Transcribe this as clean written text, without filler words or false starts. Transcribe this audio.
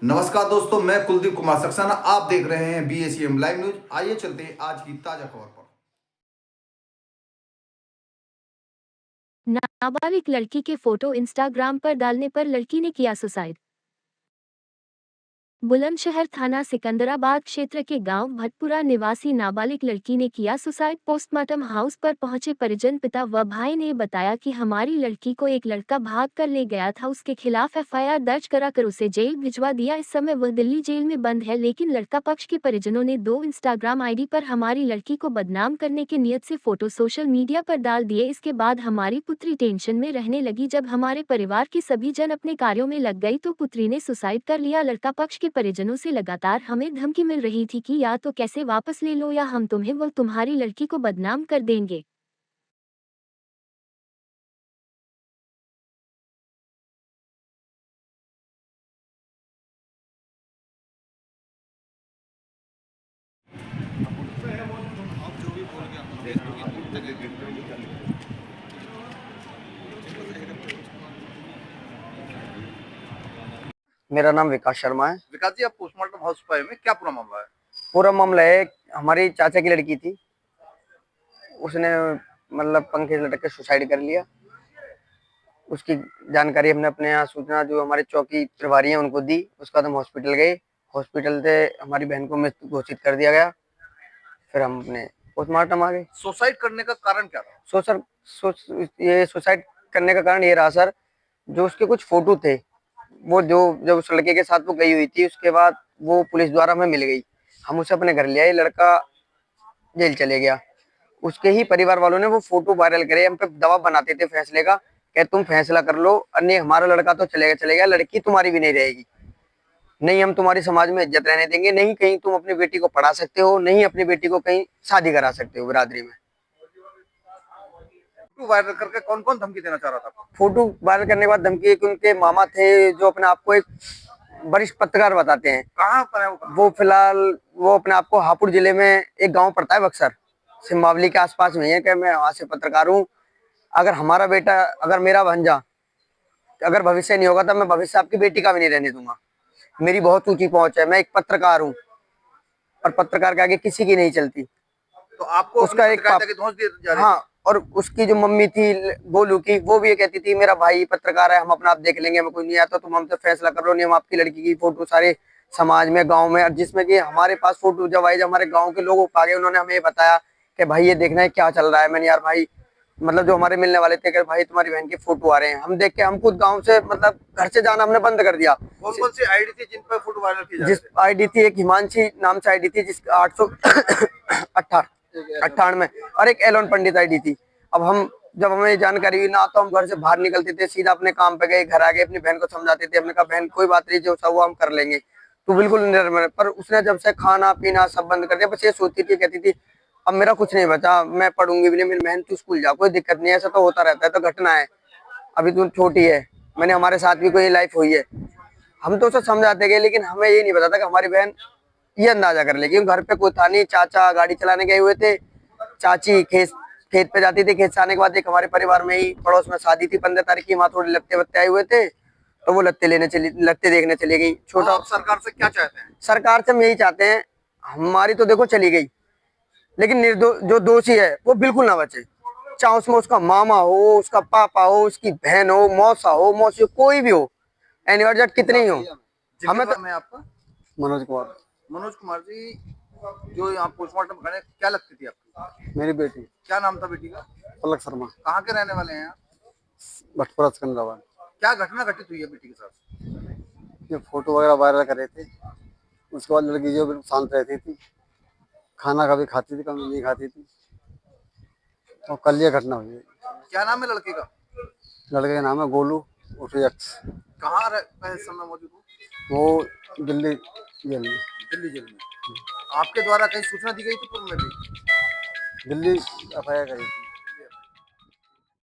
नमस्कार दोस्तों, मैं कुलदीप कुमार सक्सेना। आप देख रहे हैं BACM लाइव न्यूज। आइए चलते हैं आज की ताजा खबर पर। नाबालिग लड़की के फोटो इंस्टाग्राम पर डालने पर लड़की ने किया सुसाइड। बुलंदशहर थाना सिकंदराबाद क्षेत्र के गांव भटपुरा निवासी नाबालिग लड़की ने किया सुसाइड। पोस्टमार्टम हाउस पर पहुंचे परिजन पिता व भाई ने बताया कि हमारी लड़की को एक लड़का भाग कर ले गया था, उसके खिलाफ FIR दर्ज कराकर उसे जेल भिजवा दिया। इस समय वह दिल्ली जेल में बंद है, लेकिन लड़का पक्ष के परिजनों ने 2 इंस्टाग्राम ID पर हमारी लड़की को बदनाम करने के नियत से फोटो सोशल मीडिया पर डाल दिए। इसके बाद हमारी पुत्री टेंशन में रहने लगी। जब हमारे परिवार के सभी जन अपने कार्यों में लग गई तो पुत्री ने सुसाइड कर लिया। लड़का पक्ष के परिजनों से लगातार हमें धमकी मिल रही थी कि या तो कैसे वापस ले लो या हम तुम्हें व तुम्हारी लड़की को बदनाम कर देंगे। मेरा नाम विकास शर्मा है। विकास जी, आप पोस्टमार्टम हाउस पर आए हैं, क्या पूरा मामला है? पूरा मामला है, हमारी चाचा की लड़की थी, उसने मतलब पंखे से लटक के सुसाइड कर लिया। उसकी जानकारी हमने अपने यहाँ सूचना जो हमारे चौकी प्रभारी हैं उनको दी। उसके बाद हम हॉस्पिटल गए। हॉस्पिटल से हमारी बहन को मृत घोषित कर दिया गया। फिर हम अपने पोस्टमार्टम आ गए। सुसाइड करने का कारण क्या था? ये सुसाइड करने का कारण ये रहा सर, जो उसके कुछ फोटो थे, वो जो जब उस लड़के के साथ वो गई हुई थी, उसके बाद वो पुलिस द्वारा हमें मिल गई। हम उसे अपने घर ले आए, लड़का जेल चले गया। उसके ही परिवार वालों ने वो फोटो वायरल करे, हम पे दबाव बनाते थे फैसले का, कि तुम फैसला कर लो, अन्य हमारा लड़का तो चलेगा, लड़की तुम्हारी भी नहीं रहेगी, नहीं हम तुम्हारी समाज में इज्जत रहने देंगे, नहीं कहीं तुम अपनी बेटी को पढ़ा सकते हो, नहीं अपनी बेटी को कहीं शादी करा सकते हो बिरादरी में। फोटो वायरल करके कौन कौन धमकी देना चाह रहा था? फोटो वायरल करने के बाद धमकी कि उनके मामा थे, जो अपने आप को एक वरिष्ठ पत्रकार बताते हैं। कहाँ पर है वो फिलहाल वो अपने आप को हापुड़ जिले में एक गांव पड़ता है बक्सर, सिमावली के आसपास में है, कि मैं वहां से पत्रकार हूँ। अगर हमारा बेटा, अगर मेरा भंजा, अगर भविष्य नहीं होगा तो मैं भविष्य आपकी बेटी का भी नहीं रहने दूंगा। मेरी बहुत ऊंची पहुंच है, मैं एक पत्रकार हूँ और पत्रकार के आगे किसी की नहीं चलती। तो आपको उसका एक हाँ, और उसकी जो मम्मी थी गोलू की, वो भी ये कहती थी मेरा भाई पत्रकार है, हम अपना आप देख लेंगे, हमें कोई नहीं आता, तुम हमसे फैसला कर लो, नहीं हम आपकी लड़की की फोटो सारे समाज में, गांव में, और जिसमें कि हमारे पास फोटो जब आई, जब हमारे गांव के लोग आ गए, उन्होंने हमें बताया कि भाई ये देखना है क्या चल रहा है। मैंने यार भाई, मतलब जो हमारे मिलने वाले थे कि भाई तुम्हारी बहन की फोटो आ रहे हैं, हम देख के हम खुद गाँव से मतलब घर से जाना हमने बंद कर दिया। कौन कौन सी ID थी जिन पर फोटो वायरल की? जिस ID थी, एक हिमांशी नाम से ID थी जिसका 898 और एक एलोन पंडित ID थी। अब हम जब हमें जानकारी हुई ना, तो हम घर से बाहर निकलते थे, सीधा अपने काम पे गए, घर आ गए, अपनी बहन को समझाते थे। हमने कहा बहन कोई बात नहीं, जो सब वो हम कर लेंगे, तो बिल्कुल निर्मल। पर उसने जब से खाना पीना सब बंद कर दिया, बस ये सोचती थी, कहती थी अब मेरा कुछ नहीं बचा, मैं पढ़ूंगी भी नहीं, मेरी बहन तू स्कूल जा, कोई दिक्कत नहीं है, ऐसा तो होता रहता है, तो घटना है, अभी तू छोटी है, मैंने हमारे साथ भी कोई लाइफ हुई है। हम तो उसे समझाते गए, लेकिन हमें ये नहीं पता था कि हमारी बहन ये अंदाजा कर लेगी। घर पे कोई था नहीं, चाचा गाड़ी चलाने गए हुए थे, चाची खेत पे जाती थी, खेत से आने के बाद एक हमारे परिवार में ही पड़ोस में शादी थी 15 तारीख की, वहां थोड़े लत्ते वत्ते आए हुए थे, तो वो लत्ते देखने चली गई। छोटा आप सरकार से क्या चाहते हैं? सरकार से हम यही चाहते हैं, हमारी तो देखो चली गई, लेकिन जो दोषी है वो बिल्कुल ना बचे, चाहे उसमें उसका मामा हो, उसका पापा हो, उसकी बहन हो, मौसा हो, मौसी हो, कोई भी हो, एनिवर्सरी कितने ही हो। हमें तो मैं आपका मनोज कुमार। मनोज कुमार जी, जो यहाँ पोस्टमार्टम करे, क्या लगती थी आपकी? मेरी बेटी। क्या नाम था बेटी का? पलक शर्मा। कहाँ के रहने वाले हैं आप? भटपुरा सिकंदराबाद। क्या घटना घटित हुई है बेटी के साथ? ये फोटो वगैरह वायरल कर रहे थे, उसके बाद लड़की जो बिल्कुल शांत रहती थी, खाना कभी खाती थी कभी नहीं खाती थी, और कल ये घटना हुई है। क्या नाम है लड़के का? लड़के का नाम है गोलू उर्फ यक्स। कहाँ इस समय मौजूद हो? वो दिल्ली जेल में। दिल्ली जेल में। आपके द्वारा कहीं सूचना दी गई थी पूर्व में भी? दिल्ली FIR करी थी।